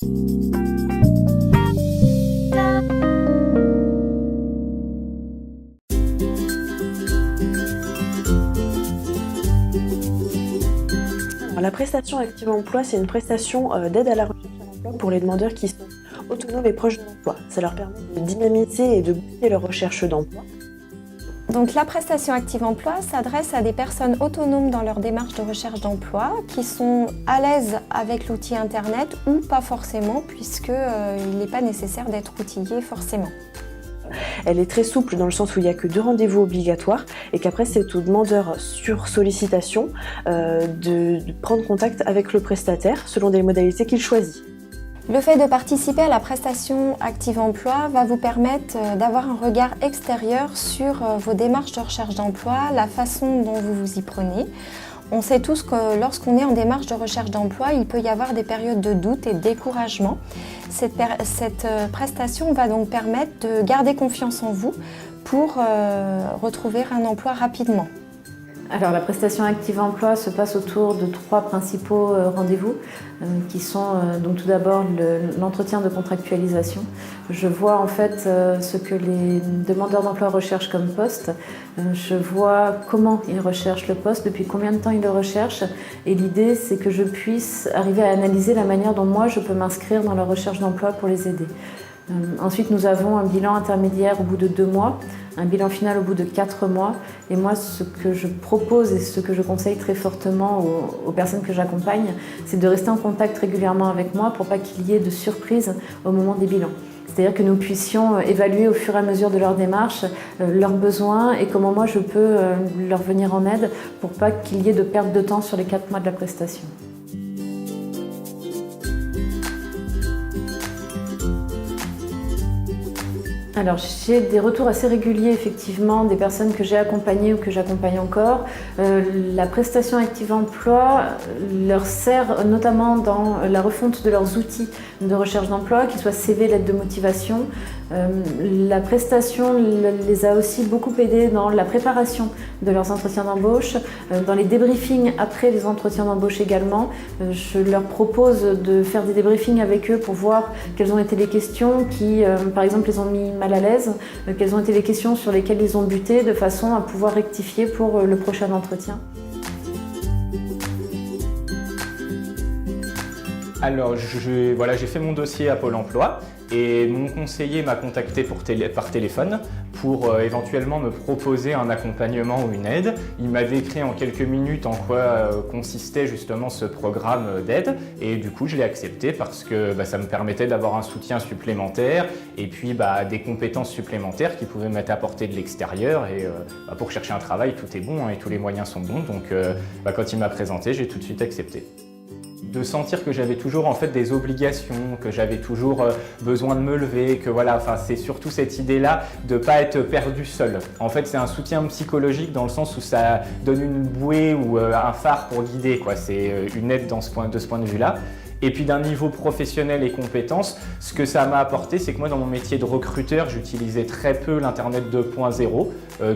Alors, la prestation Active Emploi, c'est une prestation d'aide à la recherche à l'emploi pour les demandeurs qui sont autonomes et proches de l'emploi. Ça leur permet de dynamiser et de booster leur recherche d'emploi. Donc la prestation Active Emploi s'adresse à des personnes autonomes dans leur démarche de recherche d'emploi, qui sont à l'aise avec l'outil Internet ou pas forcément, puisqu'il n'est pas nécessaire d'être outillé forcément. Elle est très souple dans le sens où il n'y a que 2 rendez-vous obligatoires et qu'après c'est au demandeur sur sollicitation de prendre contact avec le prestataire selon des modalités qu'il choisit. Le fait de participer à la prestation Active Emploi va vous permettre d'avoir un regard extérieur sur vos démarches de recherche d'emploi, la façon dont vous vous y prenez. On sait tous que lorsqu'on est en démarche de recherche d'emploi, il peut y avoir des périodes de doute et de découragement. Cette prestation va donc permettre de garder confiance en vous pour retrouver un emploi rapidement. Alors la prestation Active Emploi se passe autour de 3 principaux rendez-vous qui sont donc tout d'abord l'entretien de contractualisation. Je vois en fait ce que les demandeurs d'emploi recherchent comme poste. Je vois comment ils recherchent le poste, depuis combien de temps ils le recherchent, et l'idée c'est que je puisse arriver à analyser la manière dont moi je peux m'inscrire dans leur recherche d'emploi pour les aider. Ensuite, nous avons un bilan intermédiaire au bout de 2 mois, un bilan final au bout de 4 mois. Et moi, ce que je propose et ce que je conseille très fortement aux personnes que j'accompagne, c'est de rester en contact régulièrement avec moi pour pas qu'il y ait de surprises au moment des bilans. C'est-à-dire que nous puissions évaluer au fur et à mesure de leur démarche leurs besoins et comment moi je peux leur venir en aide pour pas qu'il y ait de perte de temps sur les 4 mois de la prestation. Alors j'ai des retours assez réguliers effectivement des personnes que j'ai accompagnées ou que j'accompagne encore. La prestation Active Emploi leur sert notamment dans la refonte de leurs outils de recherche d'emploi, qu'ils soient CV, lettre de motivation. La prestation les a aussi beaucoup aidés dans la préparation de leurs entretiens d'embauche, dans les débriefings après les entretiens d'embauche également. Je leur propose de faire des débriefings avec eux pour voir quelles ont été les questions qui, par exemple, les ont mis mal à l'aise, quelles ont été les questions sur lesquelles ils ont buté, de façon à pouvoir rectifier pour le prochain entretien. Alors, j'ai fait mon dossier à Pôle emploi et mon conseiller m'a contacté par téléphone pour éventuellement me proposer un accompagnement ou une aide. Il m'a décrit en quelques minutes en quoi consistait justement ce programme d'aide et du coup je l'ai accepté parce que ça me permettait d'avoir un soutien supplémentaire et puis des compétences supplémentaires qui pouvaient m'être apportées de l'extérieur et pour chercher un travail tout est bon et tous les moyens sont bons donc quand il m'a présenté j'ai tout de suite accepté. De sentir que j'avais toujours en fait des obligations, que j'avais toujours besoin de me lever, que c'est surtout cette idée-là de ne pas être perdu seul. En fait, c'est un soutien psychologique dans le sens où ça donne une bouée ou un phare pour guider, quoi. C'est une aide de ce point de vue-là. Et puis d'un niveau professionnel et compétences, ce que ça m'a apporté, c'est que moi dans mon métier de recruteur, j'utilisais très peu l'Internet 2.0,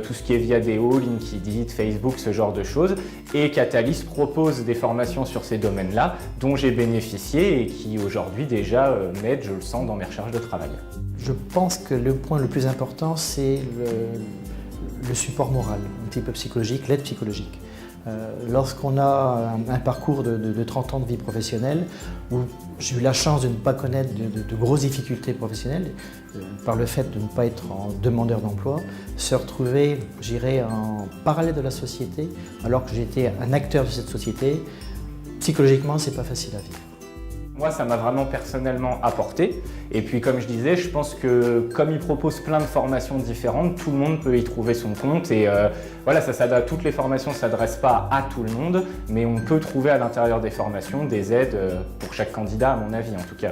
tout ce qui est Viadeo, LinkedIn, Facebook, ce genre de choses. Et Catalyst propose des formations sur ces domaines-là dont j'ai bénéficié et qui aujourd'hui déjà m'aident, je le sens, dans mes recherches de travail. Je pense que le point le plus important, c'est le support moral, un petit peu psychologique, l'aide psychologique. Lorsqu'on a un parcours de 30 ans de vie professionnelle où j'ai eu la chance de ne pas connaître de grosses difficultés professionnelles par le fait de ne pas être en demandeur d'emploi, se retrouver, j'irais, en parallèle de la société alors que j'étais un acteur de cette société, psychologiquement c'est pas facile à vivre. Moi, ça m'a vraiment personnellement apporté. Et puis, comme je disais, je pense que comme ils proposent plein de formations différentes, tout le monde peut y trouver son compte. Et toutes les formations ne s'adressent pas à tout le monde, mais on peut trouver à l'intérieur des formations des aides pour chaque candidat, à mon avis en tout cas.